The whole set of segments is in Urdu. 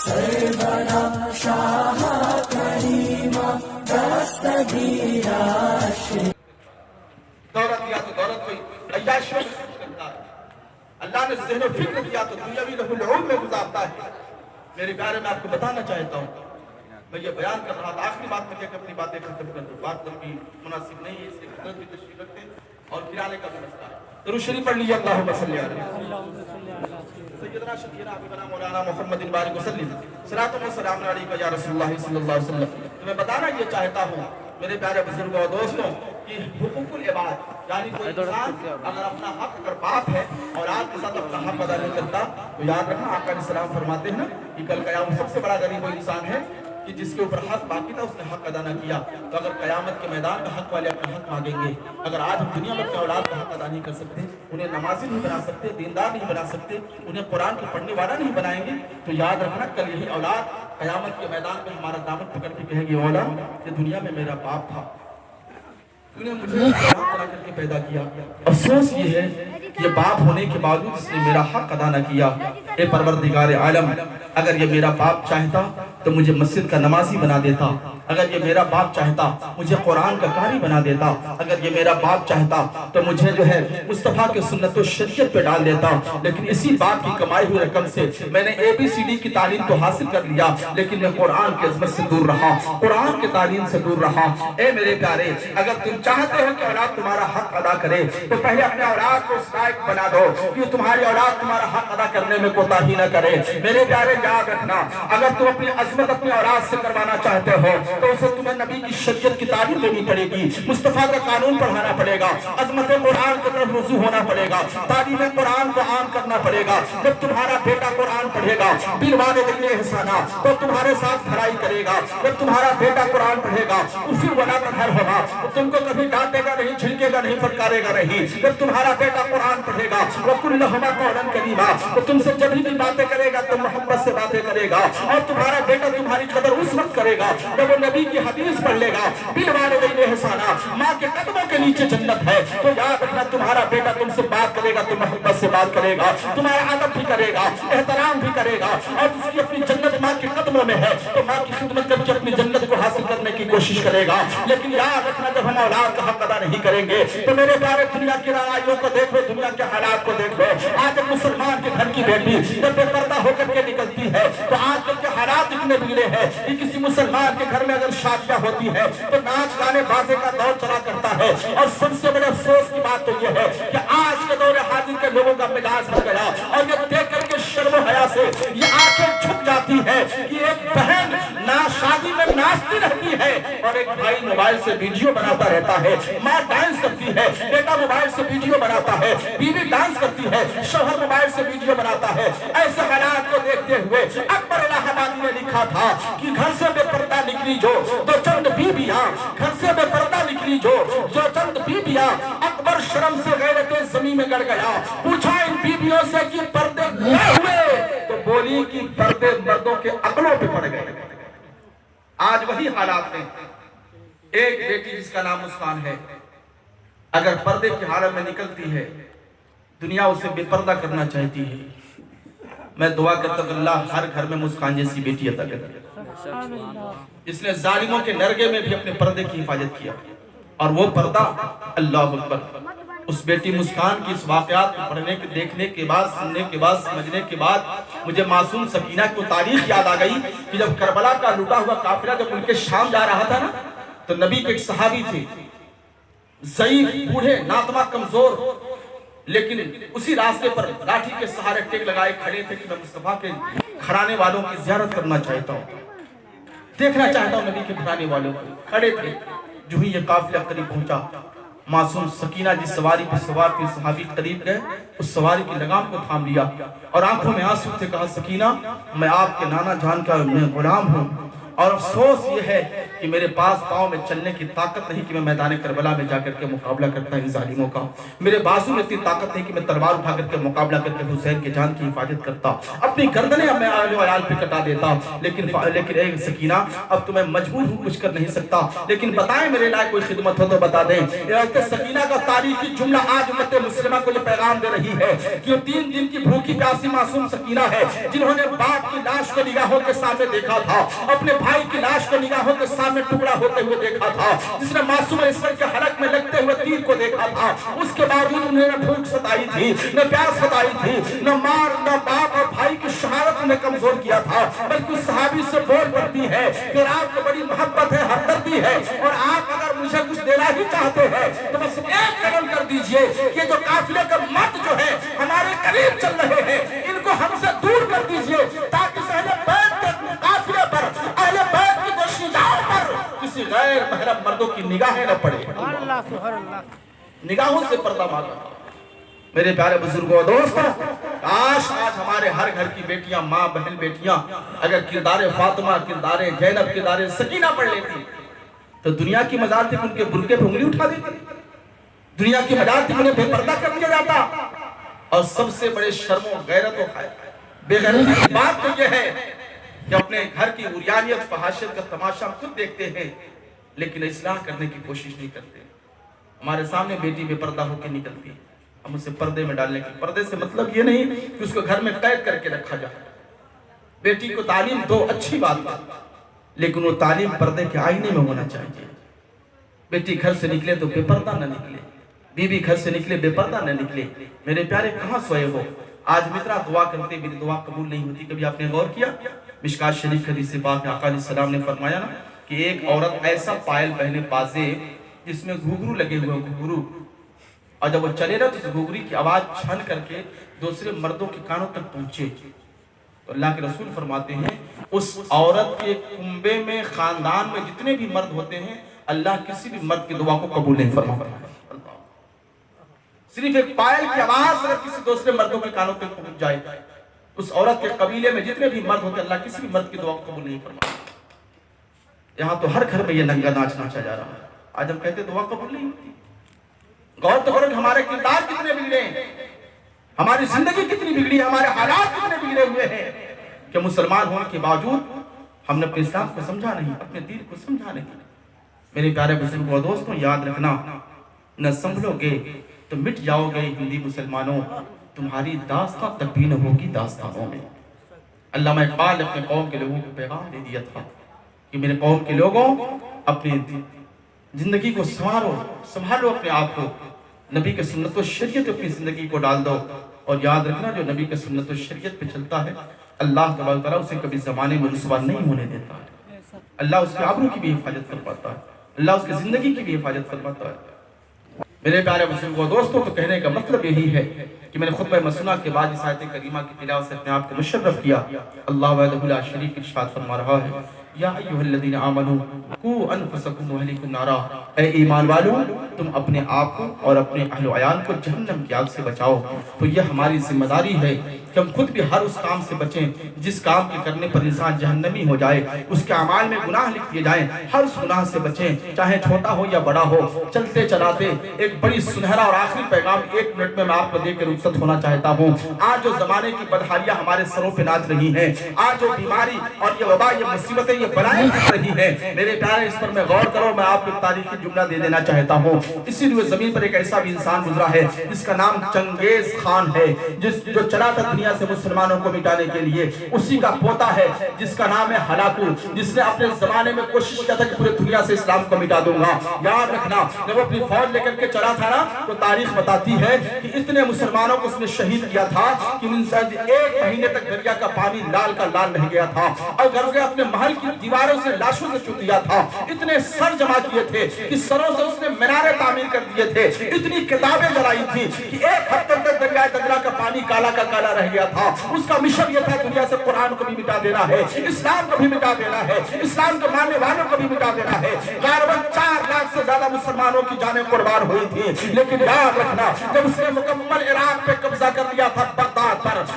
سربنا شاہ کریمہ دستگیرہ دولت دیا تو دولت کوئی عیاشیوں میں خرچ کرتا ہے، اللہ نے ذہن و فکر دیا تو دنیاوی لہو العلوم میں گزارتا ہے۔ میرے پیارے میں آپ کو بتانا چاہتا ہوں، میں یہ بیان کر رہا تھا، آخری بات میں کہہ کے اپنی باتیں ختم کر دوں، بات لمبی مناسب نہیں ہے، اس لیے حضرت بھی تشریف رکھتے ہیں اور کھلانے کا بھی مسئلہ ہے۔ درود شریف پڑھ لیجیے، اللہم صلی علیہ سیدنا شفیعنا حبیبنا مولانا محمد بارک وسلم صلاۃ و سلام علیکہ یا رسول اللہ صلی اللہ علیہ وسلم۔ تو میں بتانا یہ چاہتا ہوں میرے پیارے بزرگوں اور دوستوں کہ حقوق العباد یعنی کوئی انسان اگر اپنا حق اگر باپ ہے اور آپ کے ساتھ اپنا حق ادا نہیں کرتا تو یاد رکھنا آقا علیہ السلام فرماتے ہیں نا کہ کل قیامت سب سے بڑا غریب وہ انسان ہے کہ جس کے اوپر حق باقی تھا اس نے حق ادا نہ کیا۔ تو اگر قیامت کے میدان میں حق والے اپنا حق مانگیں گے، اگر آج ہم دنیا میں اپنے اولاد کا حق ادا نہیں کر سکتے، انہیں نمازی نہیں بنا سکتے، دیندار نہیں بنا سکتے، انہیں قرآن کو پڑھنے والا نہیں بنائیں گے، تو یاد رکھنا کل یہی اولاد قیامت کے میدان میں ہمارا دامن پکڑ کے کہے گی مولا کہ دنیا میں میرا باپ تھا، تو نے مجھے طرح کر کے پیدا کیا، افسوس یہ ہے کہ یہ باپ ہونے کے باوجود اس نے میرا حق ادا نہ کیا۔ اے پروردگار عالم، اگر یہ میرا باپ چاہتا تو مجھے مسجد کا نمازی بنا دیتا، اگر یہ میرا باپ چاہتا مجھے قرآن کا قاری بنا دیتا، اگر یہ میرا باپ چاہتا تو مجھے جو ہے مصطفیٰ کے سنت و شریعت پہ ڈال دیتا، لیکن اسی باپ کی کمائی ہوئی رقم سے میں نے ABCD کی تعلیم تو حاصل کر لیا لیکن میں قرآن کے عظمت سے دور رہا، قرآن کے تعلیم سے دور رہا۔ اے میرے پیارے، اگر تم چاہتے ہو کہ اولاد تمہارا حق ادا کرے تو پہلے اپنے اولاد کو اس لائق بنا دو کہ تمہاری اولاد تمہارا حق ادا کرنے میں کوتاہی نہ کرے۔ میرے پیارے یاد رکھنا، اگر تم اپنی عظمت اپنے اولاد سے کروانا چاہتے ہو تو اسے تمہیں نبی کی شریعت کی تعلیم دینی پڑے گی، مصطفیٰ کا قانون پڑھانا پڑے گا، عظمت قرآن کی طرف رجوع ہونا پڑے گا، تعلیم قرآن کو عام کرنا پڑے گا۔ جب تمہارا بیٹا قرآن پڑھے گا بالوالدین احسانا تو تمہارے ساتھ بھلائی کرے گا، جب تمہارا بیٹا قرآن پڑھے گا اسی ولا کا گھر ہوگا، تم کو کبھی ڈانٹے گا نہیں، جھڑکے گا نہیں، پھٹکارے گا نہیں۔ جب تمہارا بیٹا قرآن پڑھے گا وَقُلْ لَهُمَا قَوْلًا كَرِيمًا تو تم سے جب بھی باتیں کرے گا تو محبت سے باتیں کرے گا، اور تمہارا بیٹا تمہاری قدر اس وقت کرے گا جب وہ نبی کی حدیث پڑھ لے گا بالوالدین احسانا، ماں کے قدموں کے نیچے جنت ہے۔ تو یاد رکھنا تمہارا بیٹا تم سے بات کرے گا تو محبت سے بات کرے گا، تمہارا ادب بھی کرے گا، احترام بھی کرے گا، اور اس کی اپنی جنت ماں کے قدموں میں ہے تو ماں کی خدمت کر کے اپنی جنت کو حاصل کرنے کی کوشش کرے گا۔ لیکن یاد رکھنا جب ہم اولاد کا حق ادا نہیں کریں گے تو میرے پیارے دنیا کی لڑائیوں کو دیکھو، دنیا کے حالات کو دیکھو۔ آج ایک مسلمان کے گھر کی بیٹی جب بے پردہ ہو کر کے نکلتی ہے تو آج کل کے حالات اتنے بگڑے ہیں کہ کسی مسلمان کے گھر میں اگر شادیاں ہوتی ہے تو ناچ گانے بازے کا دور چلا کرتا ہے، اور سب سے بڑے افسوس کی بات تو یہ ہے کہ آج کے دور حاضر کے لوگوں کا مزاج ہو گیا، اور یہ دیکھ کر کے شرم و حیا سے یہ آنکھیں جھک جاتی ہے کہ ایک بہن شادی میں ناچتی رہتی ہے اور ایک بھائی موبائل سے ویڈیو بناتا رہتا ہے، ماں ڈانس کرتی ہے، بیٹا موبائل سے ویڈیو بناتا ہے، بیوی ڈانس کرتی ہے، شوہر موبائل سے ویڈیو بناتا ہے۔ ایسے حالات کو دیکھتے ہوئے اکبر الہ آبادی نے لکھا تھا کہ گھر سے بے پردہ نکلی جو چند بیویاں، گھر سے بے پردہ نکلی جو چند بیویاں، اکبر شرم سے غیرت زمین میں گڑ گیا، پوچھا ان بیویوں سے کہ پردے کیا ہوئے تو بولی کہ پردے مردوں کے عقلوں پہ پڑ گئے۔ آج وہی حالات ہیں۔ ایک بیٹی جس کا نام مسکان ہے اگر پردے کی حالت میں نکلتی ہے دنیا اسے بے پردہ کرنا چاہتی ہے، میں دعا کرتا ہوں اللہ ہر گھر میں مسکان جیسی بیٹی عطا کرے جس نے ظالموں کے نرگے میں بھی اپنے پردے کی حفاظت کیا، اور وہ پردہ اللہ اکبر۔ اس بیٹی مسکان کی اس واقعات کو پڑھنے کے دیکھنے کے بعد سننے کے بعد سمجھنے کے بعد مجھے معصوم سکینہ کو تاریخ یاد آ گئی کہ جب کربلا کا لوٹا ہوا قافلہ جب ملک شام جا رہا تھا نا تو نبی کے ایک صحابی تھے، ضعیف، بوڑھے، ناتواں، کمزور، لیکن اسی راستے پر لاٹھی کے سہارے ٹیک لگائے کھڑے تھے کہ میں مصطفیٰ کے گھرانے والوں کی زیارت کرنا چاہتا ہوں، دیکھنا چاہتا ہوں۔ نبی کے گھرانے والوں کو کھڑے تھے، جو ہی یہ قافلہ قریب پہنچا معصوم سکینہ جس سواری پر سوار تھی صحابی قریب گئے، اس سواری کی لگام کو تھام لیا اور آنکھوں میں آنسو تھے، کہا سکینہ میں آپ کے نانا جان کا میں غلام ہوں، اور افسوس یہ ہے کہ میرے پاس پاؤں میں چلنے کی طاقت نہیں کہ میں میدان کربلا میں جا کر کے مقابلہ کرتا ان ظالموں کا. میرے بازو میں اتنی طاقت نہیں کہ میں تلوار اٹھا کر کے مقابلہ کر کے حسین کی جان کی حفاظت کرتا. اپنی گردنیں اب میں اہل و عیال پہ کٹا دیتا. لیکن اے سکینہ اب تو میں مجبور ہوں, کچھ کر نہیں سکتا. لیکن بتائیں میرے لائے کوئی خدمت ہو تو بتا دیں. سکینہ کا تاریخی جملہ آج امت مسلمہ کو یہ پیغام دے رہی ہے کہ 3 دن کی بھوکی پیاسی معصوم سکینہ ہے, جنہوں نے باپ کی لاش کو نگاہوں کے سامنے دیکھا تھا, اپنے بھائی کی لاش کو نگاہوں کے سامنے ٹکڑا ہوتے ہوئے دیکھا تھا, جس نے معصوم اسود کے حلق میں لگتے ہوئے تیر کو دیکھا تھا. اس کے باوجود انہیں نہ بھوک ستائی تھی, نہ پیاس ستائی تھی, نہ مار, نہ باپ اور بھائی کی شہادت انہیں کمزور کیا تھا, بلکہ اس صحابی سے بول پڑتی ہے کہ آپ کو بڑی محبت ہے, ہمدردی ہے, اور آپ اگر مجھے کچھ دینا ہی چاہتے ہیں تو بس ایک قدم کر دیجئے کہ جو قافلے کا مرد جو ہے ہمارے قریب چل رہے ہیں, ان کو ہم سے دور کر دیجئے, تاکہ اہل بیت کے قافلے پر, اہل بیت کی دوشیزاؤں پر کسی غیر محرم مردوں کی نگاہیں نہ پڑے. اللہ سبحان اللہ. نگاہوں سے پردہ مانگا. میرے پیارے بزرگوں اور دوستوں, کاش آج ہمارے ہر گھر کی بیٹیاں, ماں بہن بیٹیاں اگر کردار فاطمہ, کردار زینب, کردار سکینہ پڑھ لیتی تو دنیا کی مجال تھی ان کے برقعے پہ انگلی اٹھا دیتی, دنیا کی مجال تھی انہیں بے پردہ کر دیا جاتا. اور سب سے بڑے شرم و غیرت و بے غیرتی کی بات تو یہ ہے کہ اپنے گھر کی عریانیت فحاشیت کا تماشا ہم خود دیکھتے ہیں لیکن اصلاح کرنے کی کوشش نہیں کرتے. ہمارے سامنے بیٹی بے پردہ ہو کے نکلتی ہے, ہم اسے پردے میں ڈالنے کی, پردے سے مطلب یہ نہیں کہ اس کو گھر میں قید کر کے رکھا جائے. بیٹی کو تعلیم دو, اچھی بات ہے, لیکن وہ تعلیم پردے کے آئینے میں ہونا چاہیے. بیٹی گھر سے نکلے تو بے پردہ نہ نکلے, بیوی گھر سے نکلے بے پردہ نہ نکلے. میرے پیارے کہاں سوئے ہو؟ آج مترا دعا کرتے میری دعا قبول نہیں ہوتی. کبھی آپ نے غور کیا؟ مشکات شریف حدیث پاک میں آقا علیہ السلام نے فرمایا نا کہ ایک عورت ایسا پائل پہنے بازے جس میں گھنگرو لگے ہوئے, گھنگرو, اور جب وہ چلے نا تو اس گھنگری کی آواز چھن کر کے دوسرے مردوں کے کانوں تک پہنچے. تو اللہ کے رسول فرماتے ہیں اس عورت کے کنبے میں, خاندان میں جتنے بھی مرد ہوتے ہیں, اللہ کسی بھی مرد کی دعا کو قبول نہیں فرماتا. صرف ایک پائل کی آواز اگر کسی دوسرے مردوں کے کانوں تک پہنچ جائے, اس عورت کے قبیلے میں جتنے بھی مرد ہوتے ہیں, اللہ کسی بھی مرد کی دعا کو قبول نہیں فرماتا. یہاں تو ہر گھر میں یہ ننگا ناچ ناچا جا رہا ہے. آج ہم کہتے دعا قبول نہیں ہوتی. غور تو کرو کہ ہمارے کردار کتنے بگڑے ہیں, ہماری زندگی کتنی بگڑی ہے, ہمارے حالات کتنے بگڑے ہوئے ہیں کہ مسلمان ہونے کے باوجود ہم نے اپنے اسلام کو سمجھا نہیں, اپنے دین کو سمجھا نہیں. میرے پیارے بزرگوں اور دوستوں, یاد رکھنا, نہ سنبھلو گے تو مٹ جاؤ گے ہندی مسلمانوں, تمہاری داستان تک بھی نہ ہوگی داستانوں میں. علامہ اقبال اپنے قوم کے لوگوں کو پیغام دے دیا تھا کہ میرے قوم کے لوگوں, اپنی زندگی کو سنبھالو اپنے آپ کو, نبی کے سنت و شریعت اپنی زندگی کو ڈال دو. اور یاد رکھنا جو نبی کے سنت و شریعت پہ چلتا ہے, اللہ تبارک و تعالیٰ اسے کبھی زمانے میں رسوا نہیں ہونے دیتا ہے. اللہ اس کے آبرو کی بھی حفاظت فرماتا ہے, اللہ اس کی زندگی کی بھی حفاظت فرماتا ہے. میرے پیارے بزرگوں دوستوں, تو کہنے کا مطلب یہی ہے کہ میں نے خطبہ مسنہ کے بعد اس آیت کریمہ کی تلاوت سے اپنے آپ کو مشرف کیا. اللہ وحدہ لا شریک ارشاد فرما رہا ہے, یا ایھا الذین آمنوا قوا انفسکم واہلیکم نارا, اے ایمان والو تم اپنے آپ کو اور اپنے اہل و عیال کو جہنم کی آگ سے بچاؤ. تو یہ ہماری ذمہ داری ہے کہ ہم خود بھی ہر اس کام سے بچیں جس کام کے کرنے پر انسان جہنمی ہو جائے, اس کے اعمال میں گناہ لکھ دیے جائیں. ہر اس گناہ سے بچیں, چاہے چھوٹا ہو یا بڑا ہو. چلتے چلاتے ایک بڑی سنہرا اور آخری پیغام 1 منٹ میں آپ کو دے کے رخصت ہونا چاہتا ہوں. آج جو زمانے کی بدحالیاں ہمارے سروں پہ ناچ رہی ہیں, آج جو بیماری اور یہ وبا, یہ مصیبتیں, یہ بلائیں رہی ہیں, میرے پیارے اس پر میں غور کرو. میں آپ کو تاریخی جملہ دے دینا چاہتا ہوں. اسی لیے زمین پر ایک ایسا بھی انسان گزرا ہے جس کا نام چنگیز خان ہے, جو چلا تھا دنیا سے مسلمانوں کو مٹانے کے لیے. اسی کا پوتا ہے جس کا نام ہے ہلاکو, جس نے اپنے زمانے میں کوشش کیا تھا کہ پورے دنیا سے اسلام کو مٹا دوں گا. یاد رکھنا, جب وہ اپنی فوج لے کر کے چلا تھا نا, تو تاریخ بتاتی ہے کہ اتنے مسلمانوں کو اس نے شہید کیا تھا کہ 1 مہینے تک دریا کا پانی لال کا لال رہ گیا تھا, اور گھر کے اپنے محل کی دیواروں سے لاشوں سے چن دیا تھا. اتنے سر جمع کیے تھے کہ سروں سے اس نے مینارے تعمیر کر دیے تھے. اتنی کتابیں جلائی تھی کہ 1 ہفتے تک دریائے دجلہ کا پانی کالا کا کالا رہ گیا تھا. اس کا مشن یہ تھا دنیا سے قرآن کو بھی مٹا دینا ہے, اسلام کو بھی مٹا دینا ہے, اسلام کے ماننے والوں کو بھی مٹا دینا ہے. غالباً 4 لاکھ سے زیادہ مسلمانوں کی جانیں قربان ہوئی تھی. لیکن یاد رکھنا, جب اس نے مکمل عراق پہ قبضہ کر لیا تھا بغداد پر,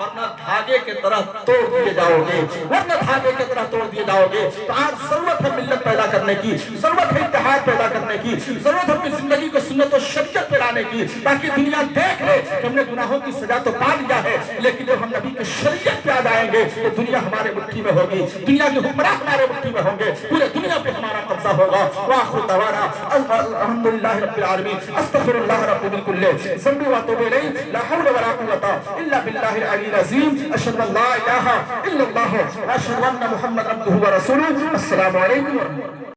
ورنہ دھاگے کی طرح توڑ دیے جاؤ گے، ورنہ دھاگے کی طرح توڑ دیے جاؤ گے۔ تو آج ضرورت ہے ملت پیدا کرنے کی، ضرورت ہے اتحاد پیدا کرنے کی، ضرورت ہے اپنی زندگی کو سنت و شریعت پہ لانے کی، تاکہ دنیا دیکھ لے کہ ہم نے گناہوں کی سزا تو پا لیا ہے، لیکن جب ہم نبی کی شریعت پہ آ جائیں گے تو دنیا ہمارے مٹھی میں ہوگی، دنیا کے حکمراں ہمارے مٹھی میں ہوں گے، پورے دنیا پہ ہمارا قبضہ ہوگا۔ وآخر دعوانا الحمدللہ رب العالمین، استغفر اللہ رب من کل ذنب واتوب الیہ، لا حول ولا قوة الا باللہ العلی العظیم، اشہد ان لا الہ الا اللہ واشہد ان محمد عبدہ ورسولہ۔ السلام علیکم ورحمۃ اللہ۔